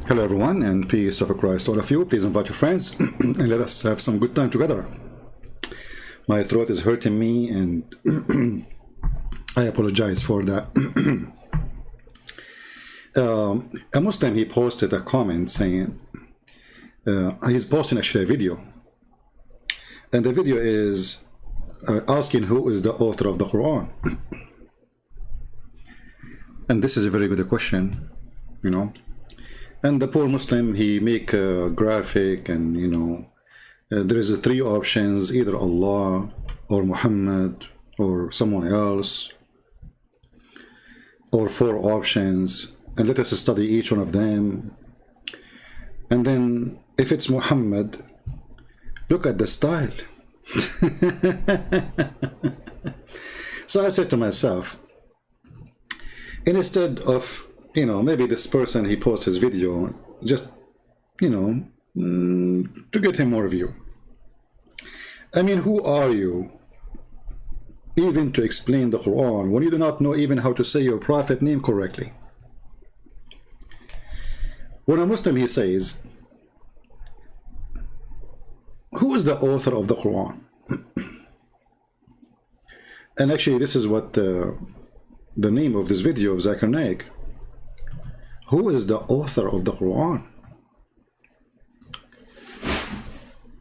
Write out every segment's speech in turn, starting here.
Hello everyone, and peace of Christ all of you. Please invite your friends and let us have some good time together. My throat is hurting me and I apologize for that. A Muslim, he posted a comment saying, he's posting actually a video, and the video is asking who is the author of the Quran. And this is a very good question, you know. And the poor Muslim, he make a graphic, and you know, there is three options: either Allah or Muhammad or someone else, or four options, and let us study each one of them. And then if it's Muhammad, look at the style. So I said to myself, instead of, you know, maybe this person, he posts his video just, you know, to get him more view. I mean, who are you even to explain the Quran when you do not know even how to say your prophet name correctly? When a Muslim, he says, who is the author of the Quran? And actually, this is what the name of this video of Zakir Naik. Who is the author of the Quran?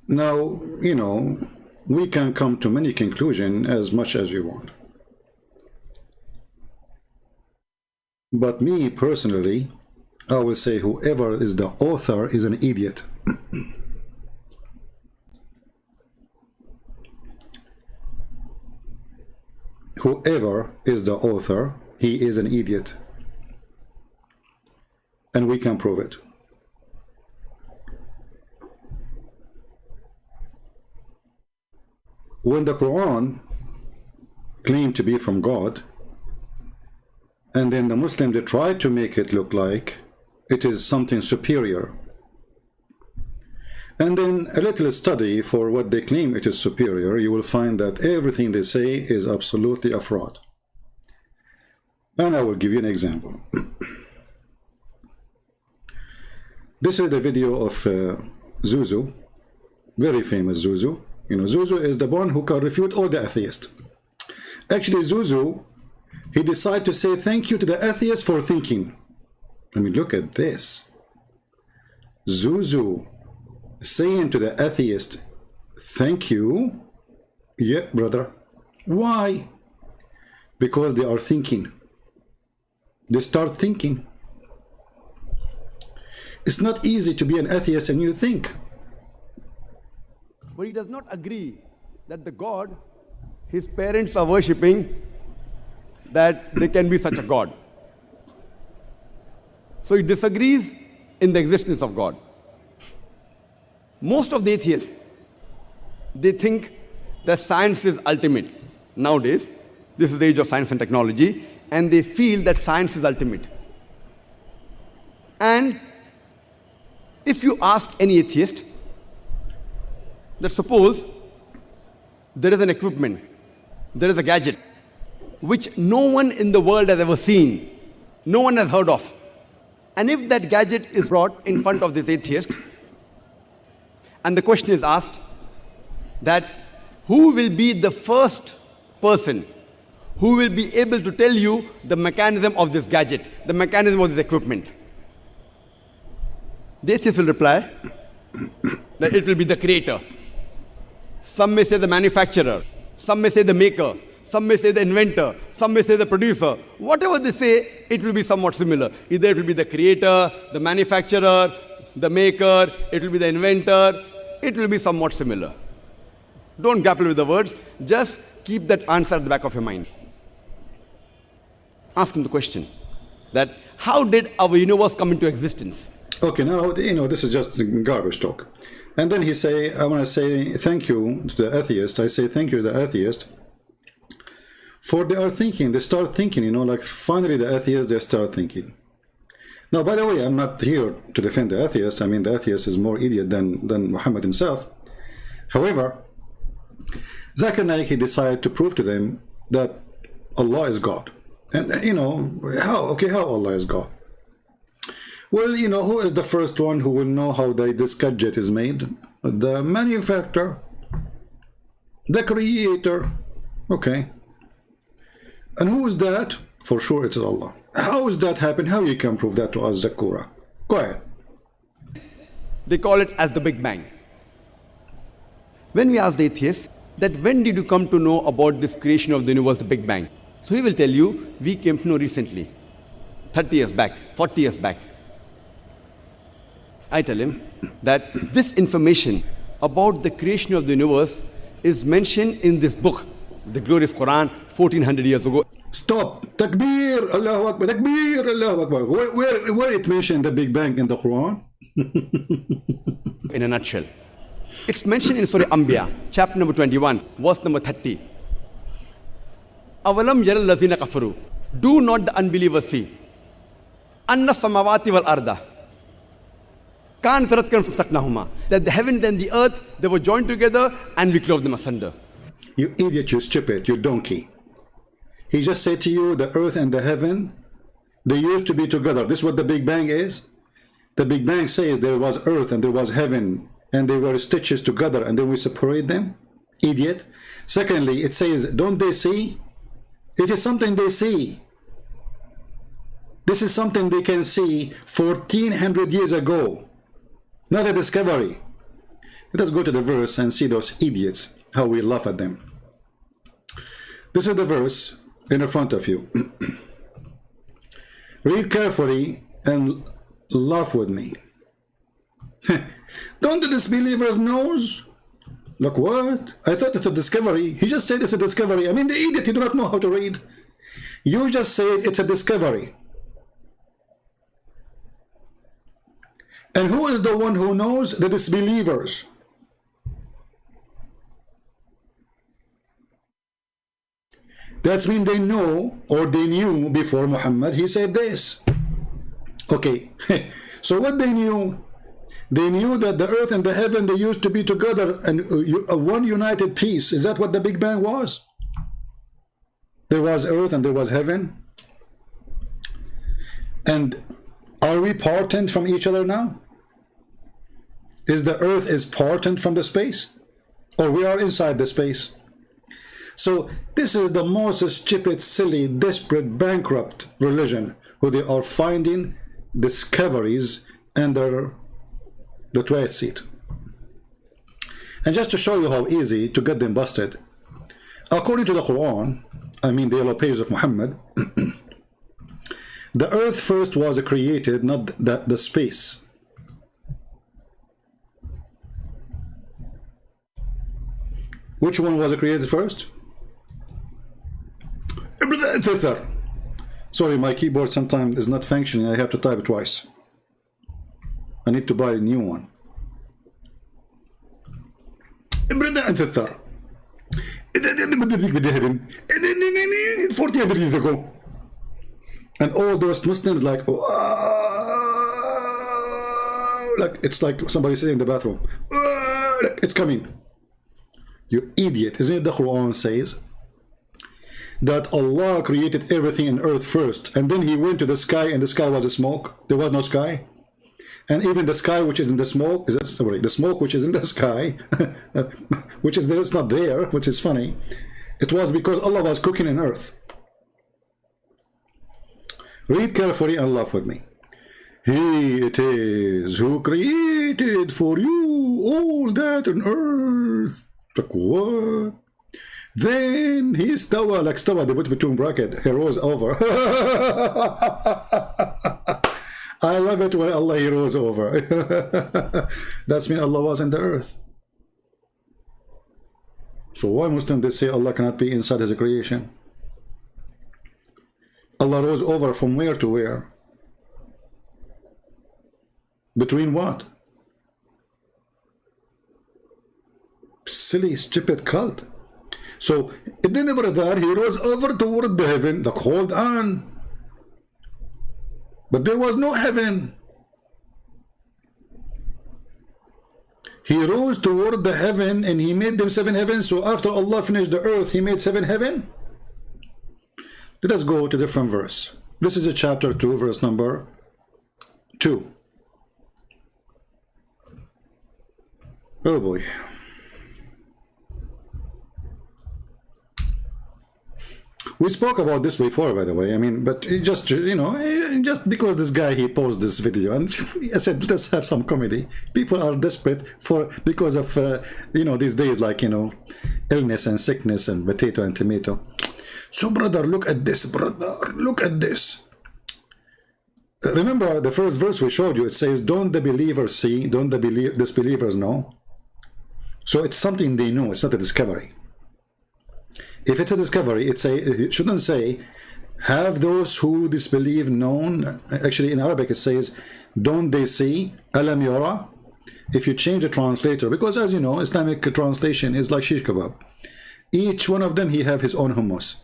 Now, you know, we can come to many conclusions as much as we want. But me personally, I will say whoever is the author is an idiot. Whoever is the author, he is an idiot. And we can prove it. When the Quran claimed to be from God, and then the Muslims, they try to make it look like it is something superior, and then a little study for what they claim it is superior, you will find that everything they say is absolutely a fraud. And I will give you an example. This is the video of Zuzu, very famous Zuzu. You know, Zuzu is the one who can refute all the atheists. Actually, Zuzu, he decided to say thank you to the atheists for thinking. I mean, look at this. Zuzu saying to the atheist, thank you. Yeah, brother. Why? Because they are thinking. They start thinking. It's not easy to be an atheist and you think. But he does not agree that the God his parents are worshipping, that there can be such a God. So he disagrees in the existence of God. Most of the atheists, they think that science is ultimate. Nowadays, this is the age of science and technology, and they feel that science is ultimate. And if you ask any atheist that suppose there is an equipment, there is a gadget which no one in the world has ever seen, no one has heard of, and if that gadget is brought in front of this atheist and the question is asked that who will be the first person who will be able to tell you the mechanism of this gadget, the mechanism of this equipment, the atheist will reply that it will be the creator. Some may say the manufacturer, some may say the maker, some may say the inventor, some may say the producer. Whatever they say, it will be somewhat similar. Either it will be the creator, the manufacturer, the maker, it will be the inventor, it will be somewhat similar. Don't grapple with the words, just keep that answer at the back of your mind. Ask him the question that how did our universe come into existence? Okay, now, you know, this is just garbage talk. And then he say, I want to say thank you to the atheist. I say thank you to the atheist. For they are thinking, they start thinking, you know, like finally the atheists, they start thinking. Now, by the way, I'm not here to defend the atheist. I mean, the atheist is more idiot than Muhammad himself. However, Zakir Naik, he decided to prove to them that Allah is God. And, you know, how Allah is God? Well, you know, who is the first one who will know how this gadget is made? The manufacturer, the creator. Okay. And who is that? For sure it is Allah. How does that happen? How you can prove that to us, Zakura? Go ahead. They call it as the Big Bang. When we ask the atheist that when did you come to know about this creation of the universe, the Big Bang? So he will tell you, we came to know recently, 30 years back, 40 years back. I tell him that this information about the creation of the universe is mentioned in this book, the glorious Quran, 1400 years ago. Stop. Takbir, Allahu Akbar, Takbir, Allahu Akbar. Where it mentioned the Big Bang in the Quran? In a nutshell. It's mentioned in Surah Anbiya, chapter number 21, verse number 30. Avalam yaral lazina kafaru. Do not the unbelievers see? Anna samawati wal arda. Kan taratkan fastaknahuma. That the heavens and the earth, they were joined together and we clove them asunder. You idiot, you stupid, you donkey. He just said to you, the earth and the heaven, they used to be together. This is what the Big Bang is. The Big Bang says there was earth and there was heaven, and they were stitches together, and then we separate them. Idiot. Secondly, it says, don't they see? It is something they see. This is something they can see 1400 years ago. Not a discovery. Let us go to the verse and see those idiots, how we laugh at them. This is the verse in the front of you. Read carefully and laugh with me. Don't the disbelievers knows? Look, what? I thought it's a discovery. He just said it's a discovery. I mean, the idiot, you do not know how to read. You just said it's a discovery. And who is the one who knows? The disbelievers. That's mean they know, or they knew before Muhammad, he said this. Okay, so what they knew? They knew that the earth and the heaven, they used to be together and one united piece. Is that what the Big Bang was? There was earth and there was heaven. And are we parted from each other now? Is the earth is parted from the space? Or we are inside the space? So this is the most stupid, silly, desperate, bankrupt religion who they are finding discoveries under the toilet seat. And just to show you how easy to get them busted, according to the Quran, I mean the yellow pages of Muhammad, the earth first was created, not the space. Which one was created first? Sorry, my keyboard sometimes is not functioning. I have to type it twice. I need to buy a new one. 1400 years ago. And all those Muslims like, like it's like somebody sitting in the bathroom. It's coming. You idiot. Isn't it the Quran says that Allah created everything in earth first, and then he went to the sky, and the sky was a smoke. There was no sky. And even the sky which is in the smoke, the smoke which is in the sky, which is there, it's not there, which is funny. It was because Allah was cooking in earth. Read carefully and laugh with me. He it is who created for you all that on earth. Like what? Then he stawa, like stawa, they put between bracket, he rose over. I love it when Allah he rose over. That's mean Allah was in the earth. So why Muslims they say Allah cannot be inside his creation? Allah rose over from where to where? Between what? Silly, stupid cult. So it didn't ever that he rose over toward the heaven, like hold on. But there was no heaven. He rose toward the heaven and he made them 7 heavens. So after Allah finished the earth, he made 7 heaven. Let us go to different verse. This is a chapter 2, verse number 2. 2. Oh boy. We spoke about this before, by the way. I mean, but it just, you know, just because this guy, he posted this video, and I said, let's have some comedy. People are desperate for, because of, you know, these days, like, you know, illness and sickness and potato and tomato. So, brother, look at this, brother. Look at this. Remember the first verse we showed you, it says, don't the believers see, don't the disbelievers know? So it's something they know, it's not a discovery. If it's a discovery, it shouldn't say, have those who disbelieve known. Actually, in Arabic, it says, don't they see? Alam yara? If you change the translator, because as you know, Islamic translation is like shish kebab. Each one of them, he have his own hummus.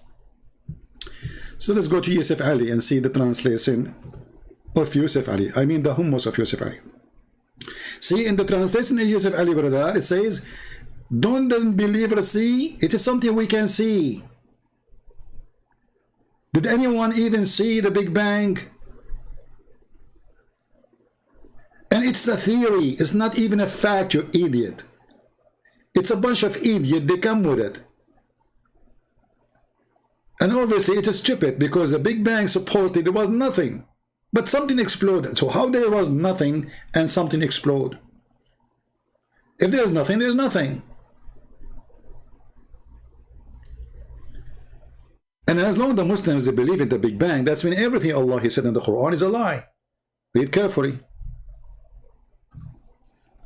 So let's go to Yusuf Ali and see the translation of Yusuf Ali. I mean the hummus of Yusuf Ali. See, in the translation of Yusuf Ali, brother, it says, don't the believers see? It is something we can see. Did anyone even see the Big Bang? And it's a theory. It's not even a fact, you idiot. It's a bunch of idiots. They come with it. And obviously it is stupid, because the Big Bang, supposedly there was nothing. But something exploded. So how there was nothing and something explode? If there's nothing, there's nothing. And as long as the Muslims, they believe in the Big Bang, that's when everything Allah He said in the Quran is a lie. Read carefully.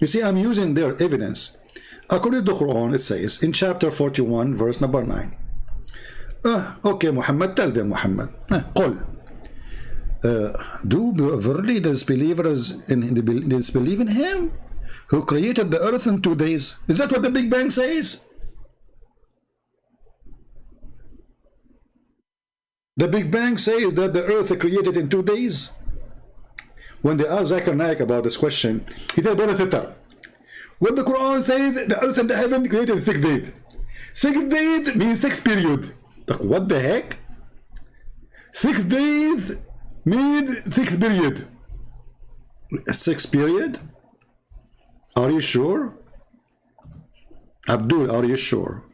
You see, I'm using their evidence. According to the Quran, it says in chapter 41, verse number 9. Okay, Muhammad, tell them, Muhammad. قل. Do verily disbelievers disbelieve in Him who created the earth in 2 days? Is that what the Big Bang says? The Big Bang says that the earth is created in 2 days. When they asked Zakir Naik about this question, he said, brother, when the Quran says the earth and the heaven created in 6 days, 6 days means 6 period. Like, what the heck? 6 days means 6 period. A 6 period? Are you sure? Abdul, are you sure?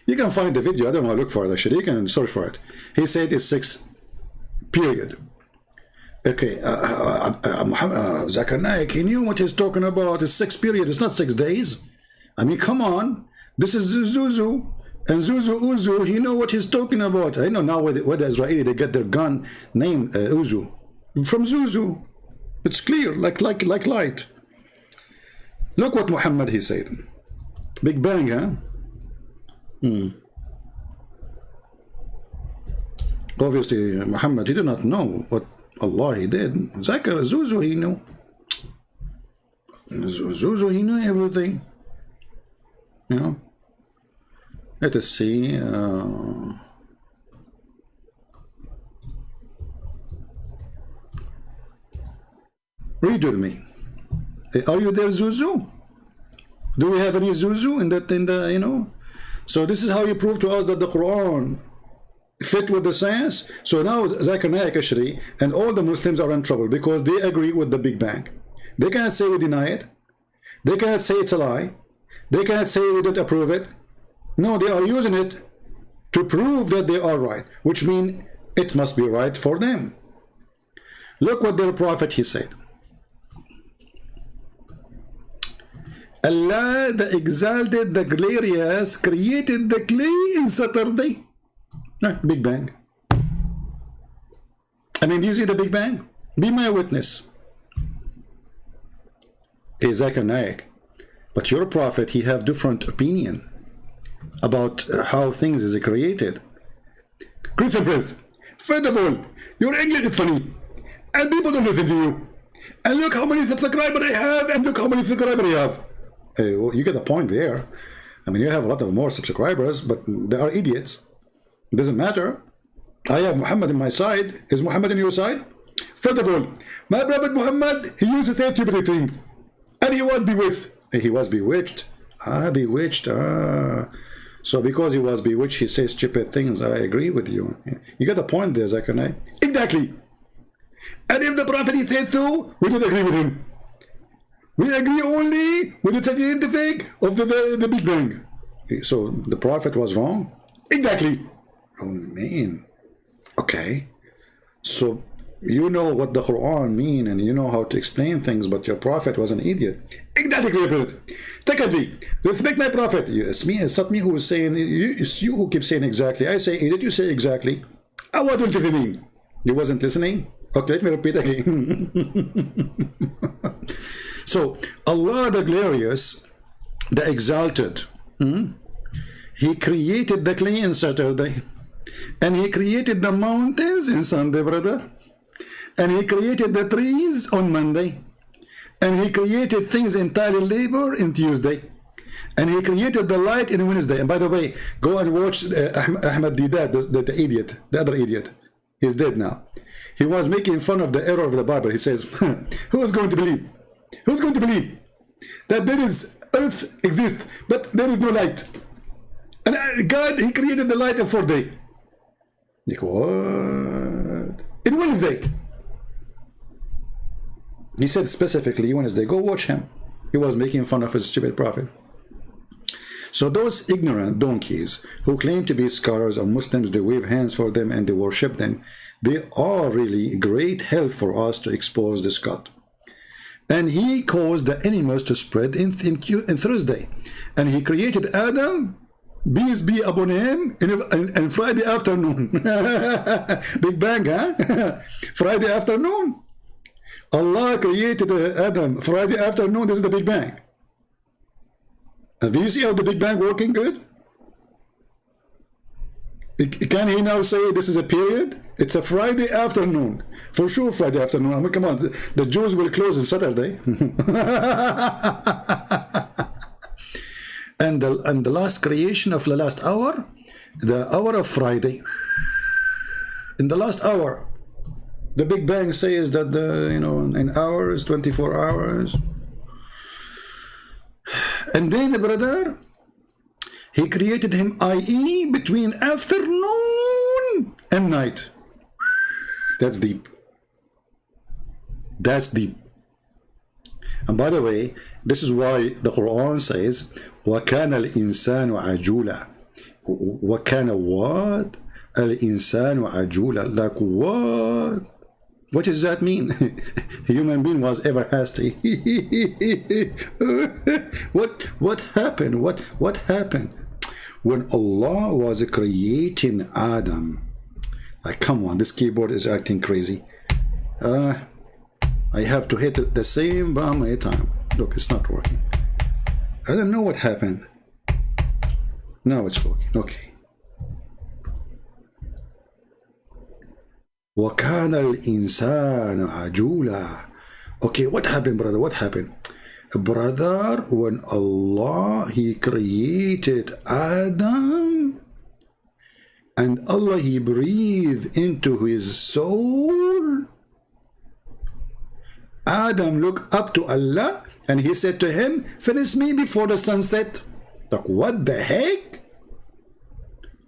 You can find the video. I don't want to look for it, actually. You can search for it. He said it's 6 period. Okay, Zakir Naik, he knew what he's talking about. It's 6 period. It's not 6 days. I mean, come on. This is Zuzu. And Zuzu Uzu, he know what he's talking about. I know now where the Israeli, they get their gun name Uzu. From Zuzu. It's clear, like light. Look what Muhammad, he said. Big Bang, huh? Obviously, Muhammad, he did not know what Allah he did. Zakir, Zuzu, he knew. Zuzu, he knew everything. You know? Let us see. Read with me. Are you there, Zuzu? Do we have any Zuzu in the, you know? So this is how you prove to us that the Quran fit with the science. So now Zakir Naik actually and all the Muslims are in trouble because they agree with the Big Bang. They cannot say we deny it. They cannot say it's a lie. They cannot say we don't approve it. No, they are using it to prove that they are right, which means it must be right for them. Look what their prophet, he said. Allah, the exalted, the glorious, created the clay in Saturday. Big Bang. I mean, do you see the Big Bang? Be my witness. Zakir Naik. But your prophet, he have different opinion about how things is created. Christopher, first of all, your English is funny, and people don't listen to you. And look how many subscribers I have, and look how many subscribers I have. Well, you get the point there. I mean, you have a lot of more subscribers, but they are idiots. It doesn't matter. I have Muhammad on my side. Is Muhammad on your side? First of all, my prophet Muhammad, he used to say stupid things, and he was bewitched. He was bewitched. Bewitched. So because he was bewitched, he says stupid things. I agree with you. You got the point there, Zakir Naik. Exactly. And if the Prophet he said so, we don't agree with him. We agree only with the scientific of the Big Bang. So the Prophet was wrong? Exactly. Oh man. Okay. So you know what the Quran mean and you know how to explain things, but your Prophet was an idiot. Exactly. Secondly, respect my Prophet. It's not me who is saying, it's you who keep saying exactly. I say idiot, you say exactly. I wasn't listening. You wasn't listening? Okay, let me repeat again. So Allah the glorious, the exalted, he created the clay on Saturday, and he created the mountains in Sunday, brother, and he created the trees on Monday, and he created things entirely labor in Tuesday, and he created the light in Wednesday. And by the way, go and watch Ahmad Didat, the idiot, the other idiot. He's dead now. He was making fun of the error of the Bible. He says, who's going to believe? Who's going to believe that there is earth exists, but there is no light? And God, he created the light in 4 days. Like, what? In Wednesday. He said specifically Wednesday. Go watch him. He was making fun of his stupid prophet. So those ignorant donkeys who claim to be scholars of Muslims, they wave hands for them and they worship them, they are really great help for us to expose this God. And he caused the animals to spread in Thursday. And he created Adam, peace be upon him, in Friday afternoon. Big Bang, huh? Friday afternoon. Allah created Adam Friday afternoon. This is the Big Bang. Do you see how the Big Bang working good? Can he now say this is a period? It's a Friday afternoon. For sure Friday afternoon. I mean, come on, the Jews will close on Saturday. and the last creation of the last hour, the hour of Friday. In the last hour, the Big Bang says that in hours, 24 hours. And then, brother, he created him, i.e., between afternoon and night. That's deep. That's deep. And by the way, this is why the Quran says, وَكَانَ الْإِنسَانُ عَجُولًا. وَكَانَ what? الْإِنسَانُ عَجُولًا. Like what? What does that mean? Human being was ever hasty. What happened? What happened? When Allah was creating Adam, like, come on, this keyboard is acting crazy. I have to hit it the same button every time. Look, it's not working. I don't know what happened. Now it's working. Okay. وَكَانَ الْإِنسَانُ عَجُولًا. Okay, what happened, brother? What happened? Brother, when Allah, he created Adam, and Allah, he breathed into his soul, Adam looked up to Allah, and he said to him, finish me before the sunset. Like, what the heck?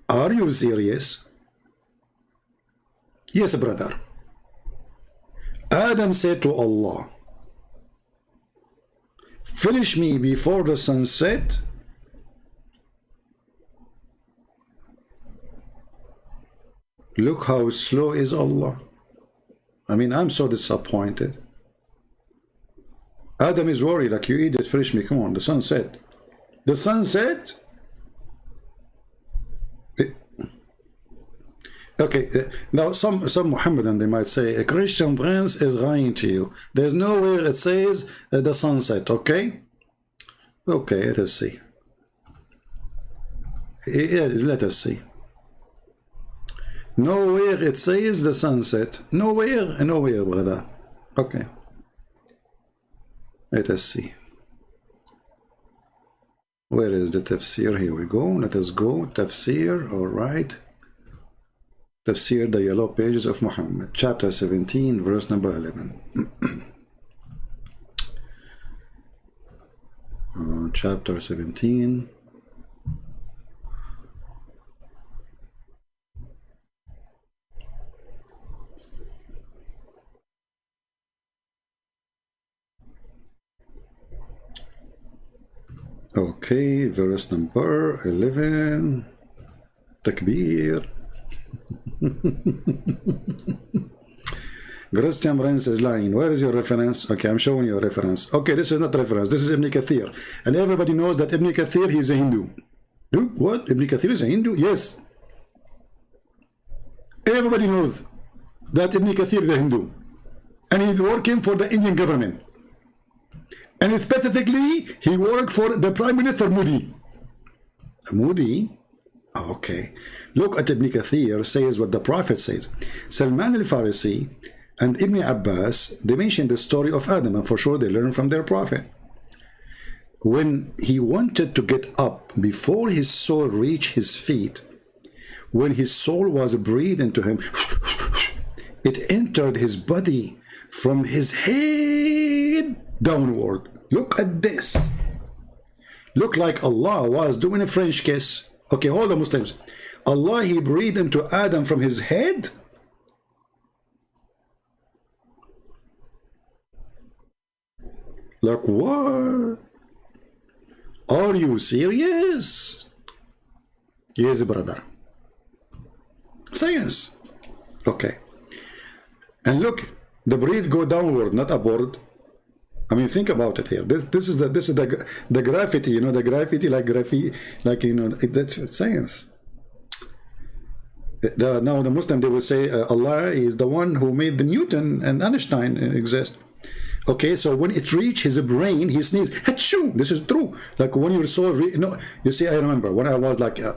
Are you serious? Yes, brother. Adam said to Allah, finish me before the sunset. Look how slow is Allah. I mean, I'm so disappointed. Adam is worried, like, you idiot, finish me, come on, the sunset. The sunset? Okay, now some Muhammadan, they might say a Christian prince is lying to you. There's nowhere it says the sunset, okay? Okay, let us see. Yeah, let us see. Nowhere it says the sunset. Nowhere, brother. Okay. Let us see. Where is the tafsir? Here we go. Let us go. Tafsir, all right. Tafsir, the yellow pages of Muhammad, chapter 17, verse number 11. Chapter 17. Okay, verse number 11. Takbir. Christian Prince is lying. Where is your reference? Okay, I'm showing you a reference. Okay, this is not reference. This is Ibn Kathir. And everybody knows that Ibn Kathir, he's a Hindu. What? Ibn Kathir is a Hindu? Yes. Everybody knows that Ibn Kathir is a Hindu. And he's working for the Indian government. And specifically, he worked for the Prime Minister Modi. Modi? Okay. Look at Ibn Kathir says what the Prophet says. Salman al-Farisi and Ibn Abbas, they mention the story of Adam, and for sure they learn from their Prophet. When he wanted to get up, before his soul reached his feet, when his soul was breathed into him, it entered his body from his head downward. Look at this. Look like Allah was doing a French kiss. Okay, hold on, Muslims. Allah, he breathed into Adam from his head. Like what? Are you serious? Yes, brother. Science. Okay. And look, the breath go downward, not upward. I mean, think about it here. This is the graffiti, you know, the graffiti like graffiti, like, you know, that's science. Now the Muslim, they will say Allah is the one who made the Newton and Einstein exist. Okay, so when it reached his brain, he sneezed. Achoo! This is true. Like when your soul, no, you see, I remember when I was like, I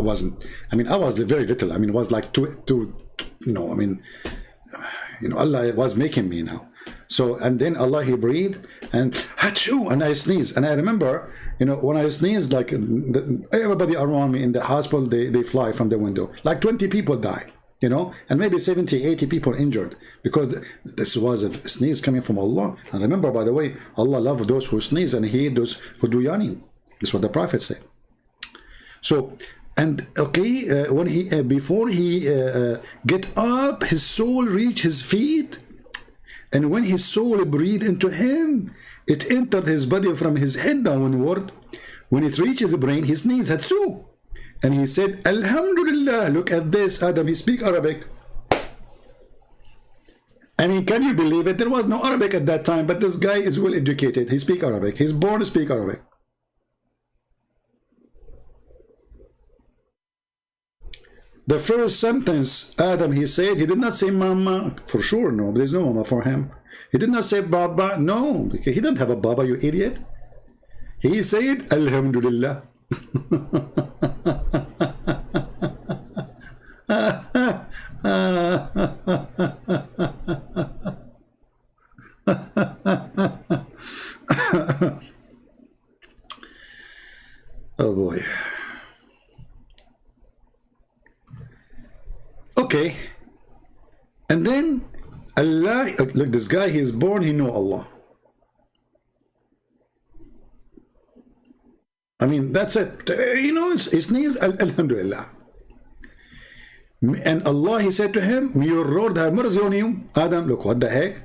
wasn't. I mean, I was very little. I mean, it was like two. You know, I mean, you know, Allah was making me now. So, and then Allah, he breathed and achoo, and I sneezed. And I remember, you know, when I sneezed, like everybody around me in the hospital, they fly from the window. Like 20 people die. You know, and maybe 70, 80 people injured because this was a sneeze coming from Allah. And remember, by the way, Allah loves those who sneeze and He hates those who do yawning. That's what the Prophet said. So, and okay, when he before he get up, his soul reached his feet, and when his soul breathed into him, it entered his body from his head downward. When it reached his brain, he sneezed. Hatsu. And he said, Alhamdulillah, look at this, Adam, he speaks Arabic. I mean, can you believe it? There was no Arabic at that time, but this guy is well educated. He speaks Arabic. He's born to speak Arabic. The first sentence, Adam, he said, he did not say mama. For sure, no, there's no mama for him. He did not say baba. No, because he didn't have a baba, you idiot. He said, Alhamdulillah. Oh boy. Okay. And then Allah, look, this guy, he is born, he know Allah. I mean, that's it. You know, his knees, Alhamdulillah. And Allah, he said to him, may your Lord have mercy on you. Adam, look, what the heck?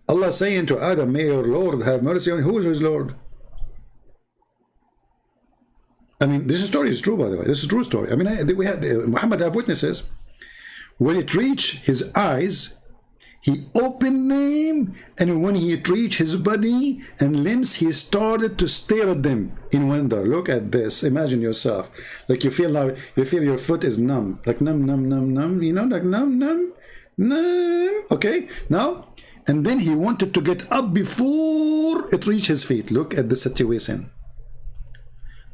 Allah saying to Adam, may your Lord have mercy on you. Who is his Lord? I mean, this story is true, by the way. This is a true story. I mean, we had Muhammad have witnesses. When it reached his eyes, he opened them, and when he reached his body and limbs, he started to stare at them in wonder. Look at this. Imagine yourself. Like you feel your foot is numb. Like numb, numb, numb, numb. You know, like numb, numb, numb. Okay? Now, and then he wanted to get up before it reached his feet. Look at the situation.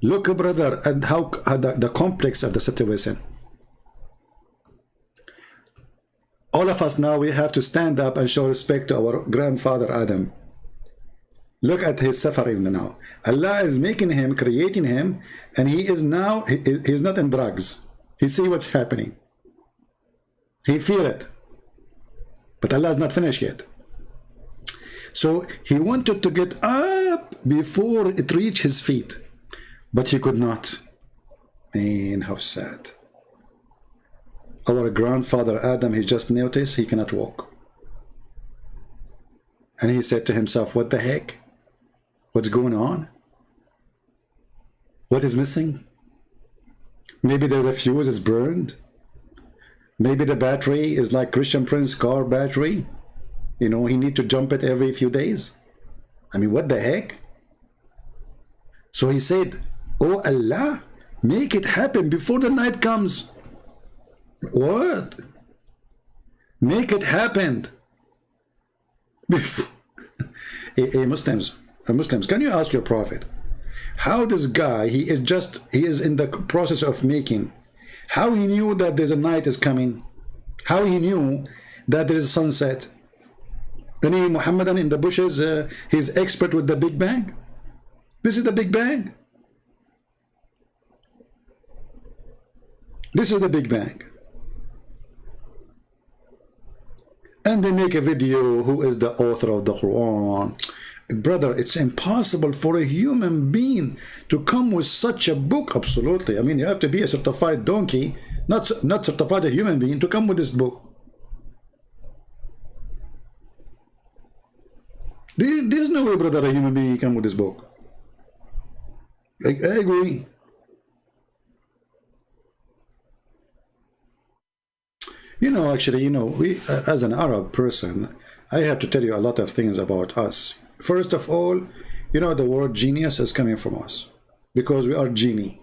Look, brother, at how the complex of the situation. All of us now, we have to stand up and show respect to our grandfather Adam. Look at his suffering now. Allah is making him, creating him, and he is now, he's not in drugs. He see what's happening. He feel it. But Allah is not finished yet. So he wanted to get up before it reached his feet, but he could not. Man, how sad. Our grandfather Adam, he just noticed he cannot walk. And he said to himself, what the heck? What's going on? What is missing? Maybe there's a fuse is burned. Maybe the battery is like Christian Prince car battery. You know, he need to jump it every few days. I mean, what the heck? So he said, oh Allah, make it happen before the night comes. What? Make it happen. Hey, Muslims, can you ask your prophet, how this guy, he is in the process of making, how he knew that there's a night is coming, how he knew that there is sunset? Any Muhammadan in the bushes, he's expert with the Big Bang. This is the Big Bang. This is the Big Bang. And they make a video, who is the author of the Quran? Brother, it's impossible for a human being to come with such a book. Absolutely. I mean, you have to be a certified donkey, not certified a human being, to come with this book. There's no way, brother, a human being can come with this book. I agree. You know, actually, you know, we, as an Arab person, I have to tell you a lot of things about us. First of all, you know, the word genius is coming from us, because we are genie.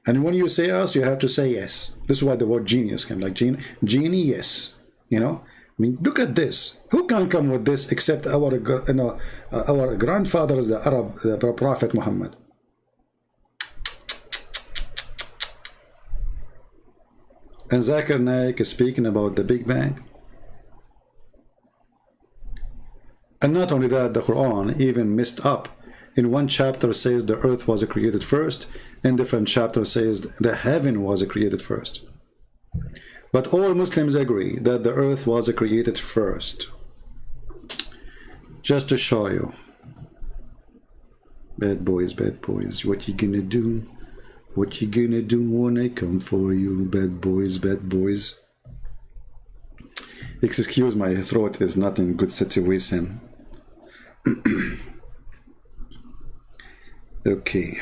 And when you say us, you have to say yes. This is why the word genius came, like genie, yes. You know, I mean, look at this. Who can come with this except our, you know, our grandfathers, the Arab, the Prophet Muhammad? And Zakir Naik is speaking about the Big Bang. And not only that, the Quran even messed up. In one chapter says the earth was created first, in different chapter says the heaven was created first. But all Muslims agree that the earth was created first. Just to show you. Bad boys, what you gonna do? What you gonna do when I come for you? Bad boys, bad boys. Excuse my throat, is not in good situation. Okay.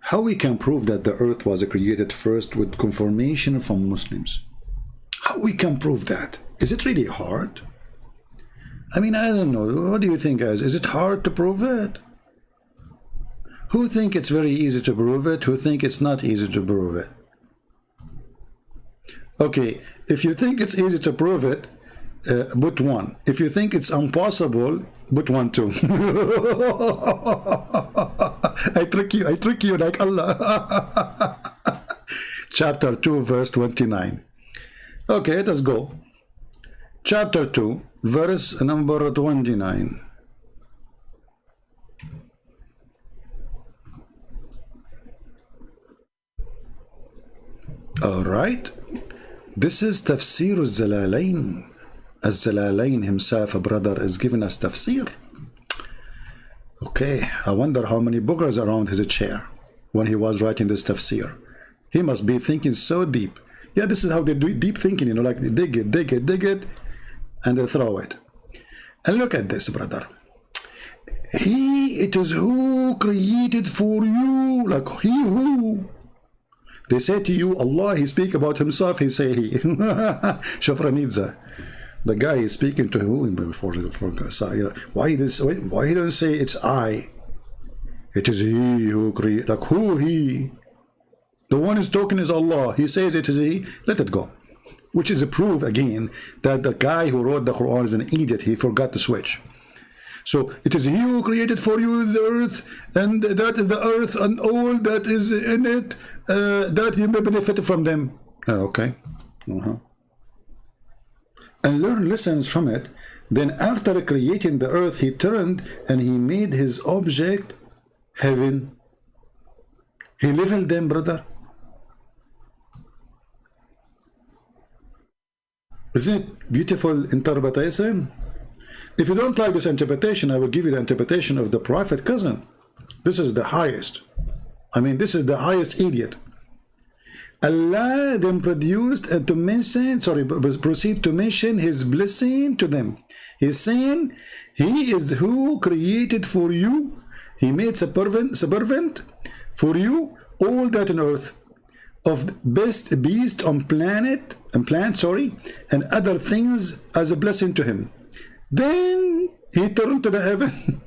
How we can prove that the earth was created first with confirmation from Muslims? How we can prove that? Is it really hard? I mean, I don't know. What do you think, guys? Is it hard to prove it? Who think it's very easy to prove it? Who think it's not easy to prove it? Okay, if you think it's easy to prove it, put 1. If you think it's impossible, put 1 too. I trick you like Allah. Chapter 2, verse 29. Okay, let us go. Chapter 2, verse number 29. All right. This is Tafsir al-Zalalain. Al-Zalalain himself, a brother, is giving us tafsir. Okay, I wonder how many boogers around his chair when he was writing this tafsir. He must be thinking so deep. Yeah, this is how they do deep thinking, you know, like they dig it, and they throw it. And look at this, brother. It is who created for you, like he who. They say to you, Allah, he speak about himself, he say he. Shafranidza. The guy is speaking to who before why he doesn't say it's I? It is he who create, like who he? The one who's talking is Allah. He says it is he. Let it go. Which is a proof again that the guy who wrote the Quran is an idiot. He forgot to switch. So it is he who created for you the earth, and that is the earth and all that is in it, that you may benefit from them. Okay. And learn lessons from it. Then after creating the earth, he turned and he made his object heaven. He leveled them, brother. Isn't it beautiful interpretation? If you don't like this interpretation, I will give you the interpretation of the prophet cousin. This is the highest. I mean, this is the highest idiot. Allah then produced to mention, proceed to mention his blessing to them. He's saying, he is who created for you He made subservient for you all that on earth, of best beast on plant, and other things as a blessing to him. Then he turned to the heaven.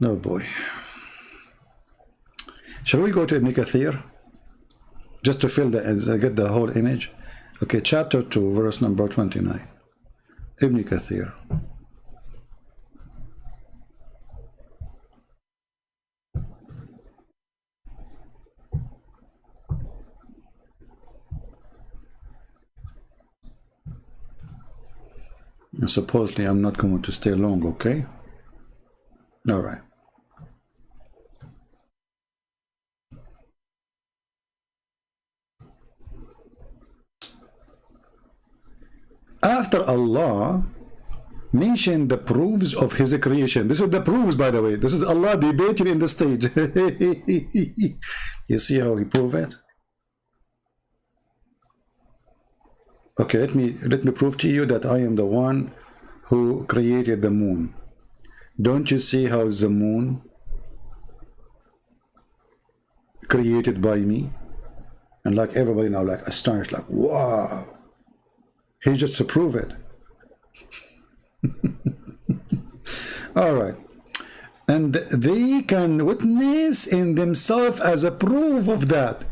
No boy. Shall we go to Ibn Kathir? Just to fill get the whole image. Okay, chapter 2, verse number 29. Ibn Kathir. And supposedly I'm not going to stay long, okay? All right. After Allah mentioned the proofs of his creation. This is the proofs, by the way. This is Allah debating in the stage. You see how he proved it? Okay, let me prove to you that I am the one who created the moon. Don't you see how the moon created by me? And like everybody now, like astonished, like, wow. He just proved it. All right. And they can witness in themselves as a proof of that.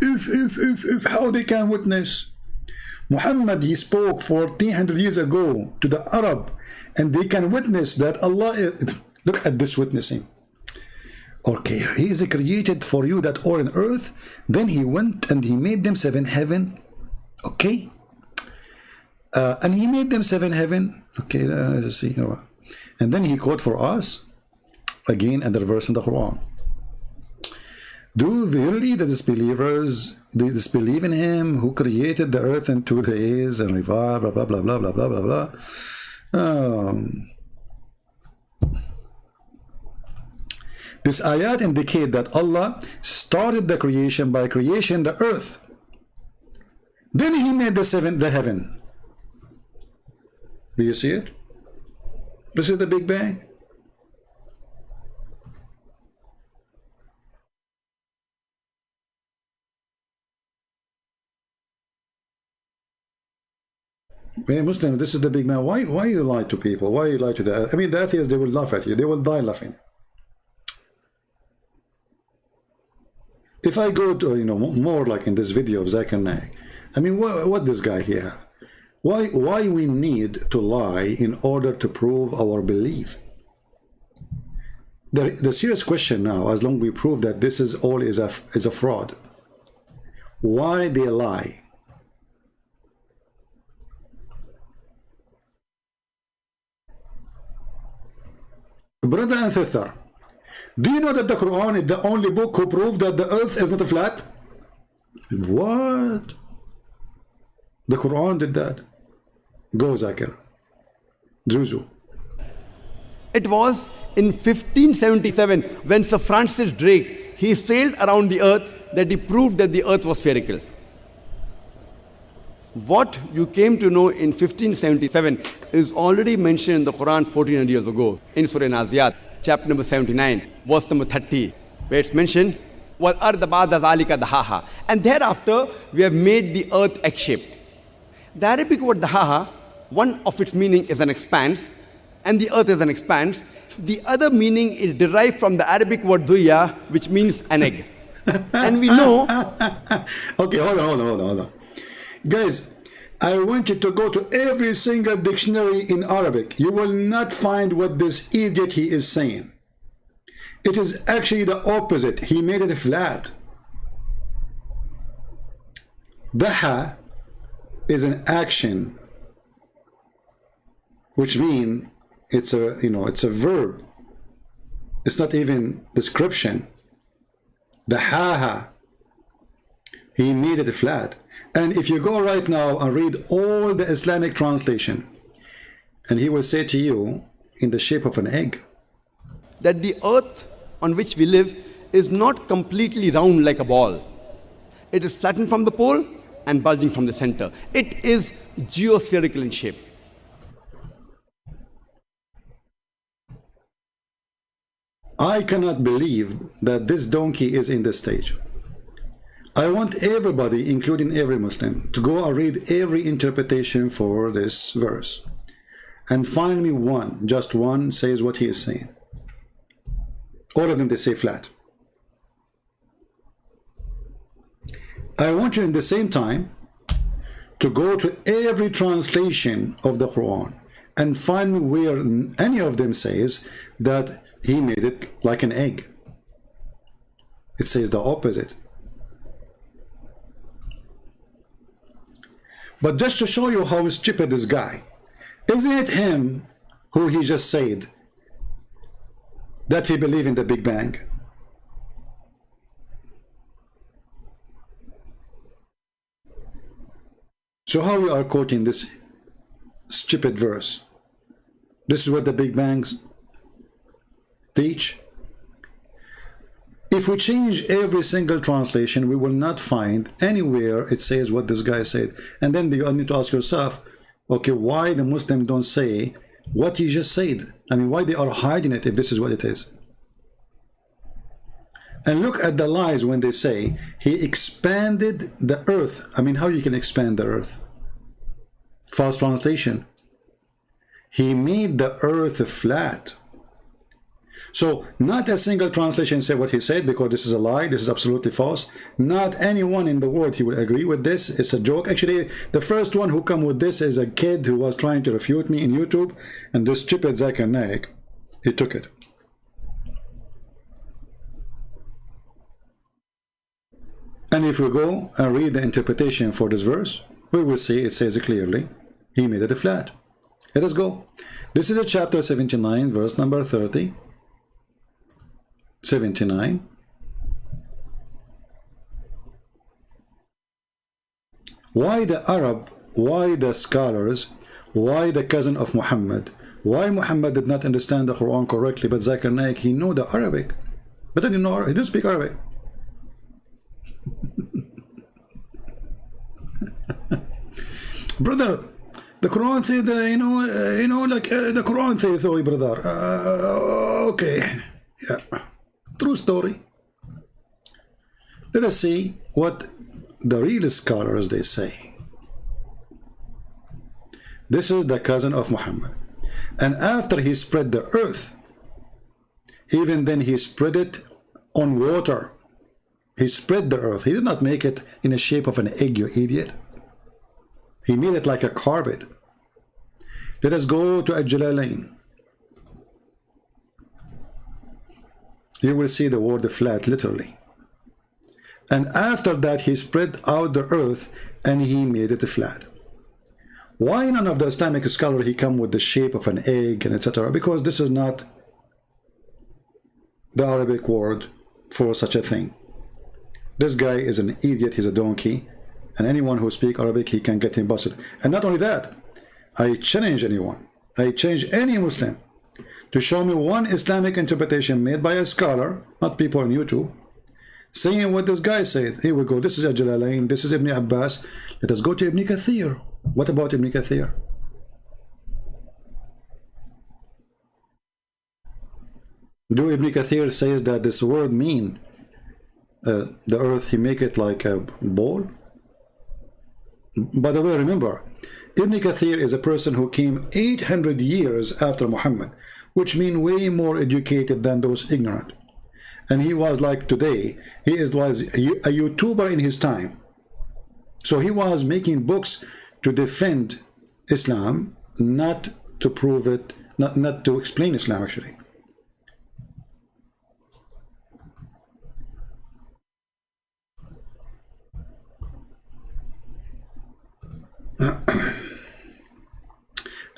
How they can witness? Muhammad, he spoke 1400 years ago to the Arab, and they can witness that Allah is, look at this witnessing. Okay, he is created for you that all on earth. Then he went and he made them 7 heaven. Okay. And he made them 7 heaven. Okay, let's see. And then he quote for us again another verse in the Quran. Do really the disbelievers disbelieve in him who created the earth in 2 days and revived, blah blah blah blah blah blah blah blah. This ayat indicate that Allah started the creation by creation the earth. Then he made the heaven. Do you see it? This is the Big Bang. Hey, Muslim, this is the Big Bang. Why you lie to people? Why you lie to the? I mean, the atheists, they will laugh at you. They will die laughing. If I go to more like in this video of Zakir Naik, I mean, what this guy here? Why we need to lie in order to prove our belief? The serious question now, as long as we prove that this is all is a fraud, why they lie? Brother and sister, do you know that the Quran is the only book who proved that the earth is not flat? What? The Quran did that. Go, Zakir. Zuzu. It was in 1577 when Sir Francis Drake, he sailed around the earth, that he proved that the earth was spherical. What you came to know in 1577 is already mentioned in the Quran 1400 years ago in Surah Naziyat, chapter number 79, verse number 30, where it's mentioned, وَالْأَرْضَ بَعْدَ ذَلِكَ دَحَاهَا. And thereafter, we have made the earth egg-shaped. The Arabic word dahaha, one of its meaning is an expanse, and the earth is an expanse. The other meaning is derived from the Arabic word duya, which means an egg. And we know... Okay, hold on. Guys, I want you to go to every single dictionary in Arabic. You will not find what this idiot he is saying. It is actually the opposite. He made it flat. Daha is an action, which means it's a verb. It's not even description. Dahaha. He made it flat. And if you go right now and read all the Islamic translation, and he will say to you, in the shape of an egg, that the earth on which we live is not completely round like a ball. It is flattened from the pole and bulging from the center. It is geospherical in shape. I cannot believe that this donkey is in this stage. I want everybody, including every Muslim, to go and read every interpretation for this verse and find me one, just one, says what he is saying. All of them, they say flat. I want you in the same time to go to every translation of the Quran and find me where any of them says that he made it like an egg. It says the opposite. But just to show you how stupid this guy, isn't it him who he just said that he believed in the Big Bang? So how we are quoting this stupid verse? This is what the Big Bangs teach. If we change every single translation, we will not find anywhere it says what this guy said. And then you need to ask yourself, okay, why the Muslim don't say what he just said? I mean, why they are hiding it if this is what it is? And look at the lies when they say he expanded the earth. I mean, how you can expand the earth? False translation. He made the earth flat. So not a single translation say what he said, because this is a lie. This is absolutely false. Not anyone in the world he will agree with this. It's a joke. Actually, the first one who come with this is a kid who was trying to refute me in YouTube, and this stupid Zakir Naik, he took it. And if we go and read the interpretation for this verse, we will see it says clearly, he made it flat. Let us go. This is chapter 79, verse number 30. 79. Why the Arab, why the scholars, why the cousin of Muhammad, why Muhammad did not understand the Quran correctly, but Zakir Naik, he know the Arabic, but he didn't speak Arabic. Brother, the Quran says, the Quran says, oh, brother. Okay, yeah, true story. Let us see what the real scholars they say. This is the cousin of Muhammad, and after he spread the earth, even then he spread it on water. He spread the earth. He did not make it in the shape of an egg, you idiot. He made it like a carpet. Let us go to Al-Jalalain. You will see the word flat, literally. And after that, he spread out the earth and he made it flat. Why none of the Islamic scholar he come with the shape of an egg and etc.? Because this is not the Arabic word for such a thing. This guy is an idiot, he's a donkey, and anyone who speaks Arabic, he can get him busted. And not only that, I challenge anyone, I challenge any Muslim to show me one Islamic interpretation made by a scholar, not people on YouTube, saying what this guy said. Here we go, this is Al-Jalalain, this is Ibn Abbas. Let us go to Ibn Kathir. What about Ibn Kathir? Do Ibn Kathir says that this word mean the earth, he make it like a ball? By the way, remember, Ibn Kathir is a person who came 800 years after Muhammad, which mean way more educated than those ignorant. And he was like today, was a YouTuber in his time. So he was making books to defend Islam, not to prove it, not to explain Islam actually.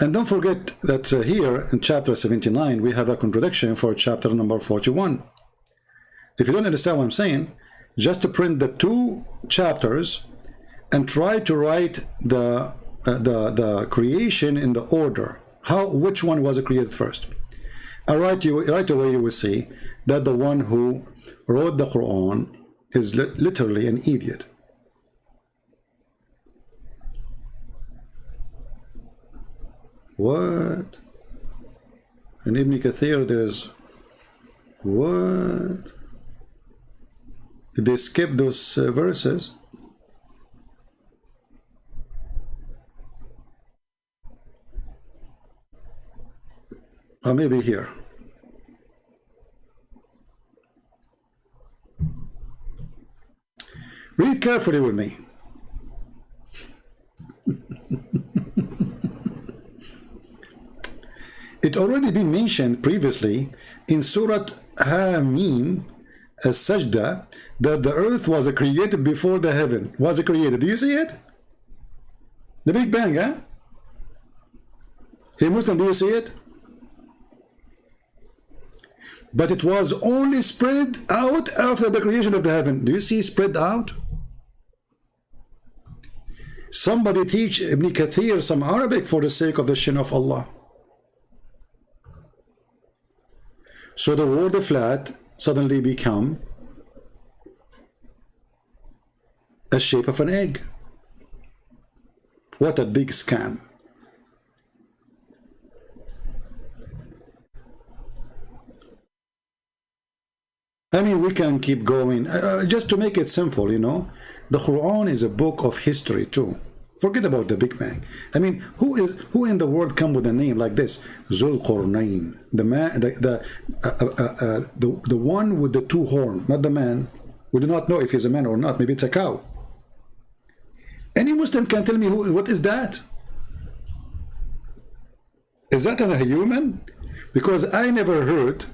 And don't forget that here in chapter 79 we have a contradiction for chapter number 41. If you don't understand what I'm saying, just to print the two chapters and try to write the creation in the order. Which one was created first? And right away you will see that the one who wrote the Quran is literally an idiot. What? In Ibn Kathir there's What? Did they skip those verses? Or maybe here. Read carefully with me. It already been mentioned previously in Surah Hamim as-Sajda that the earth was created before the heaven was created. Do you see it? The Big Bang, huh? Hey Muslim, do you see it? But it was only spread out after the creation of the heaven. Do you see spread out? Somebody teach Ibn Kathir some Arabic for the sake of the shin of Allah. So the word flat suddenly become a shape of an egg. What a big scam. I mean, we can keep going. Just to make it simple, you know, the Quran is a book of history too. Forget about the Big Bang. I mean, who in the world come with a name like this? Zul Qarnayn, the man, the one with the two horns, not the man. We do not know if he's a man or not. Maybe it's a cow. Any Muslim can tell me what is that? Is that a human? Because I never heard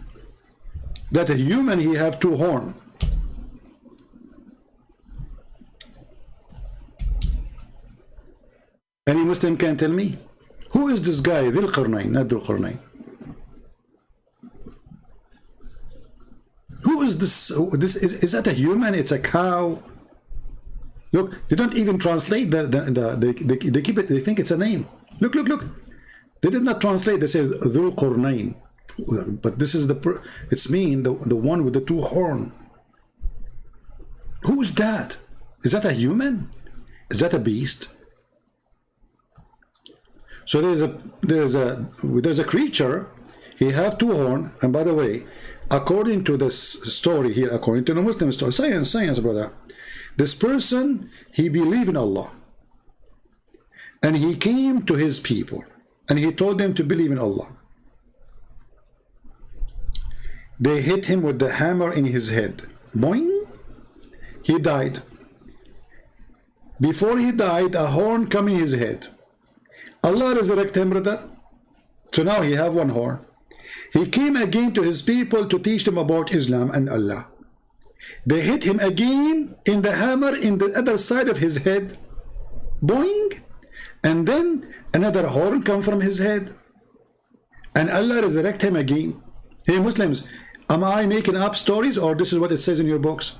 that a human he have two horns. Any Muslim can tell me? Who is this guy? Dhul Qarnayn, not Dhul Qarnayn. Who is this? Is that a human? It's a cow. Look, they don't even translate they keep it, they think it's a name. Look. They did not translate, they say Dhul Qarnayn. But this is it's mean the one with the two horns. Who's that? Is that a human? Is that a beast? So there's a creature. He have two horns. And by the way, according to this story here, according to the Muslim story, science, brother, this person, he believed in Allah, and he came to his people, and he told them to believe in Allah. They hit him with the hammer in his head. Boing! He died. Before he died, a horn come in his head. Allah resurrected him, brother. So now he have one horn. He came again to his people to teach them about Islam and Allah. They hit him again in the hammer in the other side of his head. Boing! And then another horn come from his head. And Allah resurrect him again. Hey Muslims, am I making up stories, or this is what it says in your books?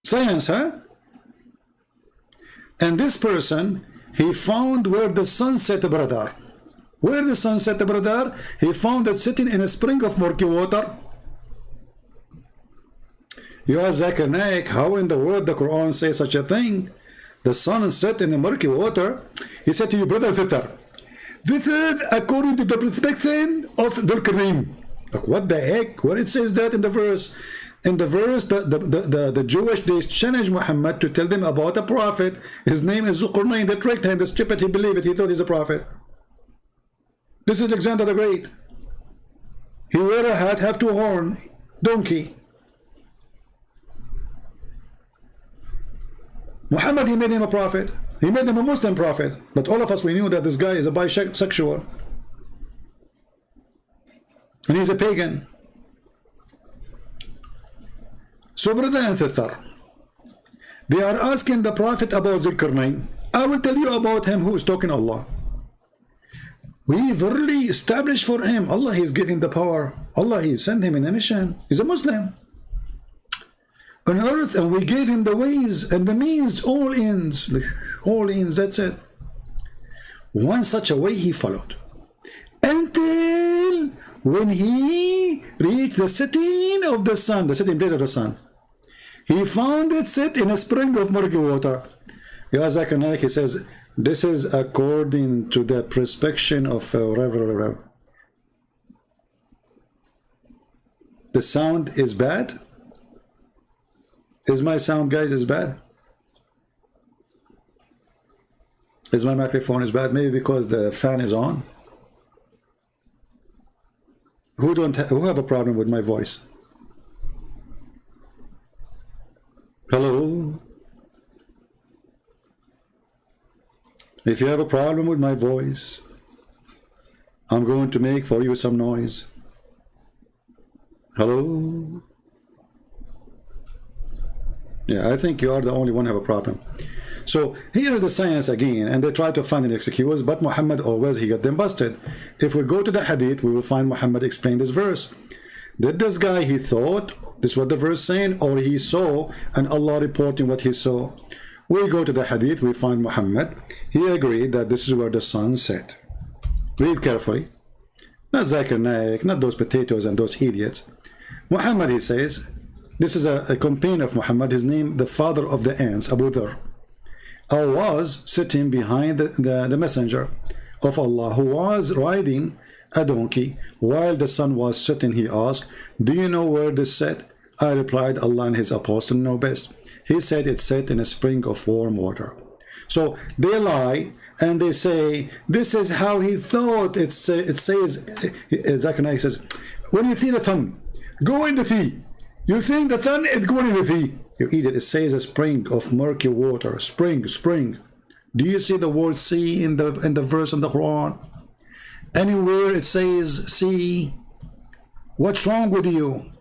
Science, huh? And this person, he found where the sun set, brother. Where the sun set, brother, he found it sitting in a spring of murky water. You ask Zakir Naik, how in the world the Quran says such a thing? The sun set in the murky water. He said to you, brother Fitar, this is according to the perspective of Dhul Qarnayn. Like, what the heck? Where it says that in the verse? In the verse, the Jewish, they challenged Muhammad to tell them about a prophet. His name is Dhul Qarnayn. They tricked him. The stupid, he believed it. He thought he's a prophet. This is Alexander the Great. He wear a hat, have two horns, donkey. Muhammad, he made him a prophet. He made him a Muslim prophet. But all of us, we knew that this guy is a bisexual. And he's a pagan. So, brother and sister, they are asking the prophet about Dhul Qarnayn. I will tell you about him who is talking Allah. We verily established for him. Allah, He's giving the power. Allah, He sent him in a mission. He's a Muslim on earth, and we gave him the ways and the means, all ends, that's it. One such a way he followed, until when he reached the setting of the sun, the setting place of the sun, he found it set in a spring of murky water. Ya Zakir Naik, he says, This is according to the prescription of whatever. The sound is bad? Is my sound, guys, is bad? Is my microphone is bad? Maybe because the fan is on. Who have a problem with my voice? Hello? If you have a problem with my voice, I'm going to make for you some noise. Hello? Yeah, I think you are the only one who have a problem. So here is the science again, and they try to find an excuse, but Muhammad always, he got them busted. If we go to the hadith, we will find Muhammad explain this verse. Did this guy, he thought, this is what the verse saying, or he saw, and Allah reporting what he saw? We go to the hadith, we find Muhammad, he agreed that this is where the sun set. Read carefully. Not Zakir Naik, not those potatoes and those idiots. Muhammad, he says, this is a companion of Muhammad, his name, the father of the ants, Abu Dhar. I was sitting behind the messenger of Allah, who was riding a donkey while the sun was setting. He asked, do you know where this set? I replied, Allah and his apostle know best. He said it set in a spring of warm water. So they lie and they say this is how he thought. It says, Zakir Naik says, when you see the sun go in the sea, you think the sun is going in the sea. You eat it. It says a spring of murky water. Spring. Do you see the word sea in the verse in the Quran? Anywhere it says sea. What's wrong with you?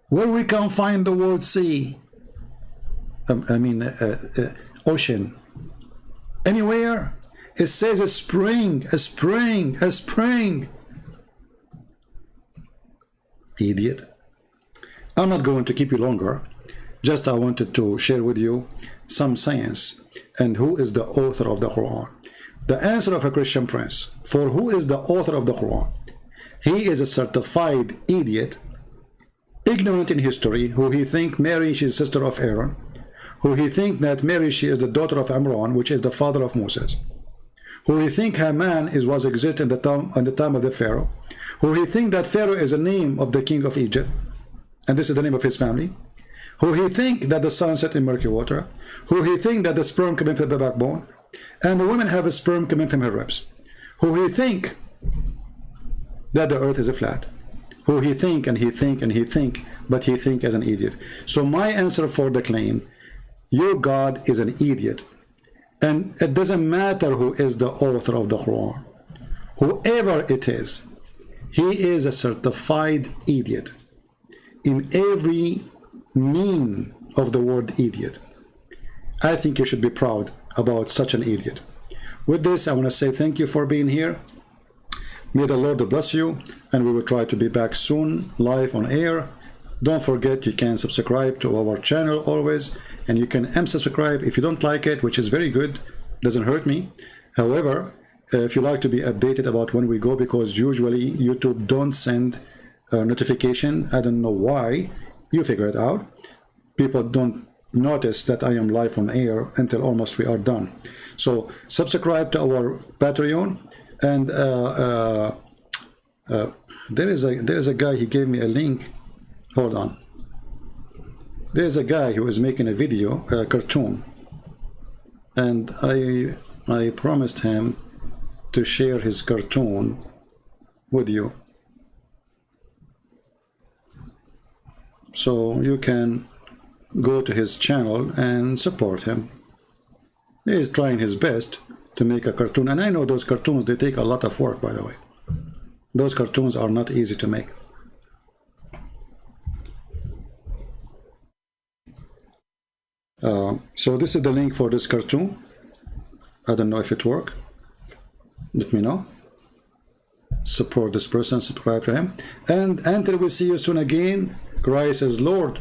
Where we can find the word sea? Ocean. Anywhere it says a spring. Idiot. I'm not going to keep you longer. Just I wanted to share with you some science and who is the author of the Quran. The answer of a Christian prince for who is the author of the Quran. He is a certified idiot, ignorant in history, who he think Mary, she is sister of Aaron, who he think that Mary, she is the daughter of Imran, which is the father of Moses, who he think Haman was exist in the time of the Pharaoh, who he think that Pharaoh is a name of the king of Egypt, and this is the name of his family, who he think that the sun set in murky water, who he think that the sperm coming from the backbone, and the women have a sperm coming from her ribs, who he think that the earth is a flat, who he think and he think and he think, but he think as an idiot. So my answer for the claim, your God is an idiot, and it doesn't matter who is the author of the Quran. Whoever it is, he is a certified idiot in every meaning of the word idiot. I think you should be proud about such an idiot. With this, I want to say thank you for being here. May the Lord bless you, and we will try to be back soon, live on air. Don't forget, you can subscribe to our channel always, and you can unsubscribe if you don't like it, which is very good, doesn't hurt me. However, if you like to be updated about when we go, because usually YouTube don't send a notification. I don't know why. You figure it out. People don't notice that I am live on air until almost we are done. So subscribe to our Patreon, and there is a guy, he gave me a link. Hold on. There's a guy who is making a video, a cartoon, and I promised him to share his cartoon with you, so you can go to his channel and support him. He is trying his best to make a cartoon, and I know those cartoons, they take a lot of work, by the way. Those cartoons are not easy to make. So this is the link for this cartoon. I don't know if it works. Let me know. Support this person, subscribe to him, and until we see you soon again, Christ is Lord.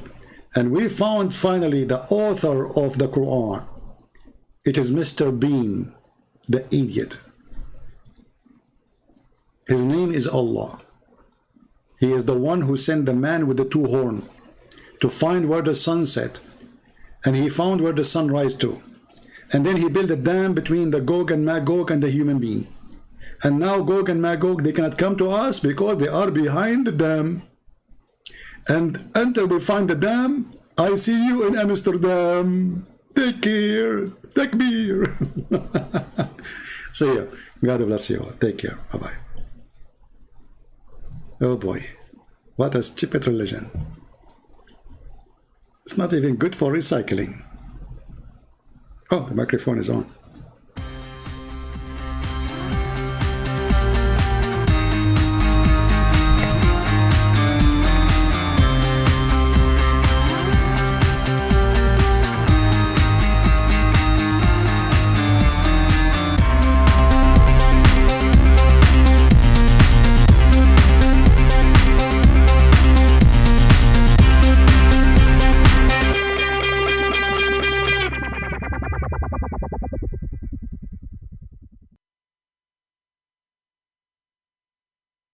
And we found finally the author of the Quran. It is Mr. Bean, the idiot. His name is Allah. He is the one who sent the man with the two horns to find where the sun set, and he found where the sun rise to. And then he built a dam between the Gog and Magog and the human being. And now Gog and Magog, they cannot come to us because they are behind the dam. And until we find the dam, I see you in Amsterdam. Take care. Takbir. See you. God bless you all. Take care. Bye-bye. Oh boy. What a stupid religion. It's not even good for recycling. Oh, the microphone is on.